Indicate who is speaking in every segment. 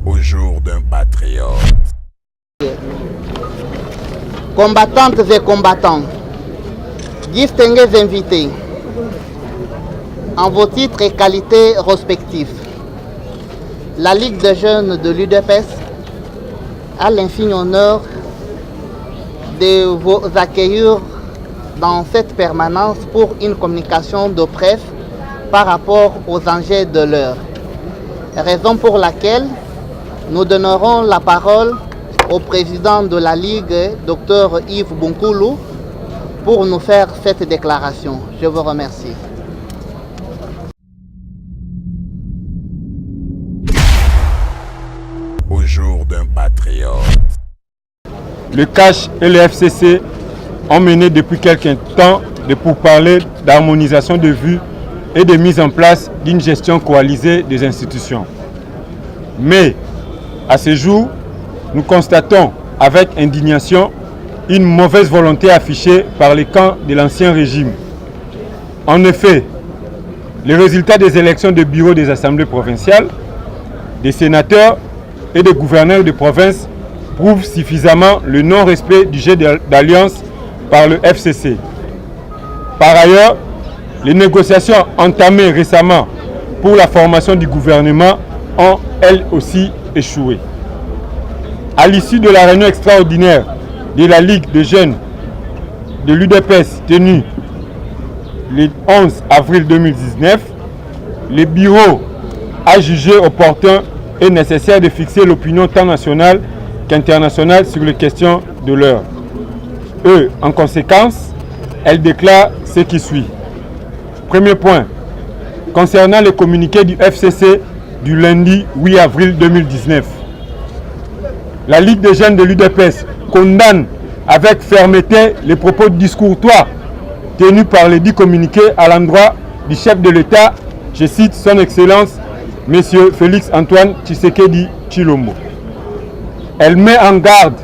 Speaker 1: au jour d'un patriote.
Speaker 2: Combattantes et combattants, distingués invités, en vos titres et qualités respectifs, la Ligue des jeunes de l'UDPS a l'insigne honneur de vous accueillir dans cette permanence pour une communication de presse par rapport aux enjeux de l'heure. Raison pour laquelle nous donnerons la parole au président de la Ligue, Dr Yves Bunkoulou, pour nous faire cette déclaration. Je vous remercie.
Speaker 1: Au jour d'un patriote.
Speaker 3: Le CACH et le FCC ont mené depuis quelque temps des pourparlers d'harmonisation de vues et de mise en place d'une gestion coalisée des institutions. Mais, à ce jour, nous constatons avec indignation une mauvaise volonté affichée par les camps de l'ancien régime. En effet, les résultats des élections de bureaux des assemblées provinciales, des sénateurs et des gouverneurs de province prouvent suffisamment le non-respect du jeu d'alliance par le FCC. Par ailleurs, les négociations entamées récemment pour la formation du gouvernement ont elles aussi échoué. À l'issue de la réunion extraordinaire de la Ligue des jeunes de l'UDPS tenue le 11 avril 2019, le bureau a jugé opportun et nécessaire de fixer l'opinion tant nationale qu'internationale sur les questions de l'heure. En conséquence, elle déclare ce qui suit. Premier point, concernant le communiqué du FCC du lundi 8 avril 2019. La Ligue des jeunes de l'UDPS condamne avec fermeté les propos discourtois tenus par les 10 communiqués à l'endroit du chef de l'État, je cite son Excellence, M. Félix Antoine Tshisekedi Tshilombo. Elle met en garde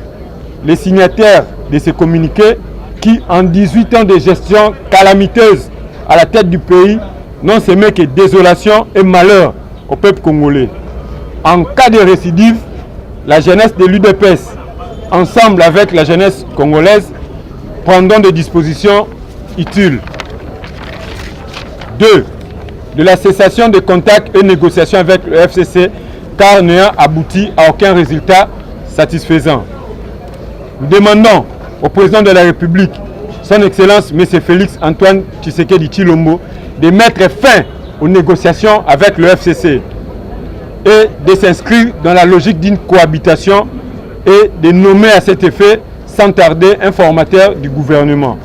Speaker 3: les signataires de ces communiqués qui, en 18 ans de gestion calamiteuse à la tête du pays, n'ont semé que désolation et malheur au peuple congolais. En cas de récidive, la jeunesse de l'UDPS, ensemble avec la jeunesse congolaise, prendront des dispositions utiles. 2. De la cessation de contacts et négociations avec le FCC, car n'ayant abouti à aucun résultat satisfaisant. Nous demandons au président de la République, son Excellence M. Félix Antoine Tshisekedi Tshilombo, de mettre fin aux négociations avec le FCC et de s'inscrire dans la logique d'une cohabitation et de nommer à cet effet sans tarder un formateur du gouvernement.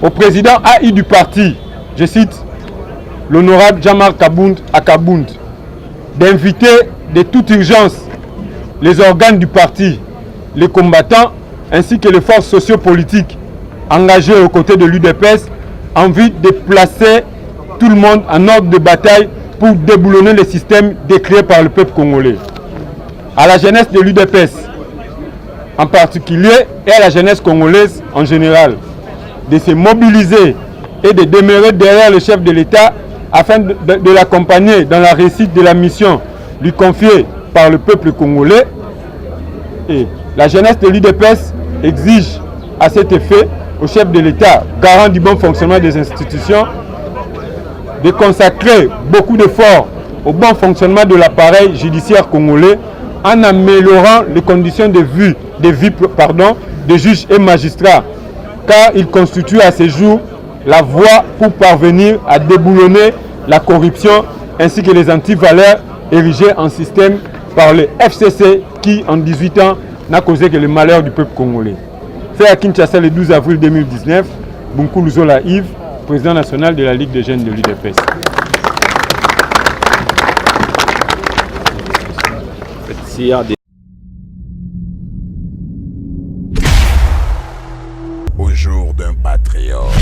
Speaker 3: Au président AI du parti, je cite l'honorable Jean-Marc Akabound, d'inviter de toute urgence les organes du parti, les combattants ainsi que les forces sociopolitiques engagées aux côtés de l'UDPS en vue de placer tout le monde en ordre de bataille pour déboulonner le système décréé par le peuple congolais. À la jeunesse de l'UDPS en particulier et à la jeunesse congolaise en général, de se mobiliser et de demeurer derrière le chef de l'État afin de l'accompagner dans la réussite de la mission lui confiée par le peuple congolais. Et la jeunesse de l'UDPS exige à cet effet au chef de l'État, garant du bon fonctionnement des institutions, de consacrer beaucoup d'efforts au bon fonctionnement de l'appareil judiciaire congolais en améliorant les conditions de vie des juges et magistrats, car ils constituent à ce jour la voie pour parvenir à déboulonner la corruption ainsi que les antivaleurs érigés en système par le FCC qui, en 18 ans, n'a causé que le malheur du peuple congolais. Fait à Kinshasa le 12 avril 2019, Bunkoulou Zola Yves, président national de la Ligue des jeunes de l'UDPS.
Speaker 1: Au jour d'un patriote.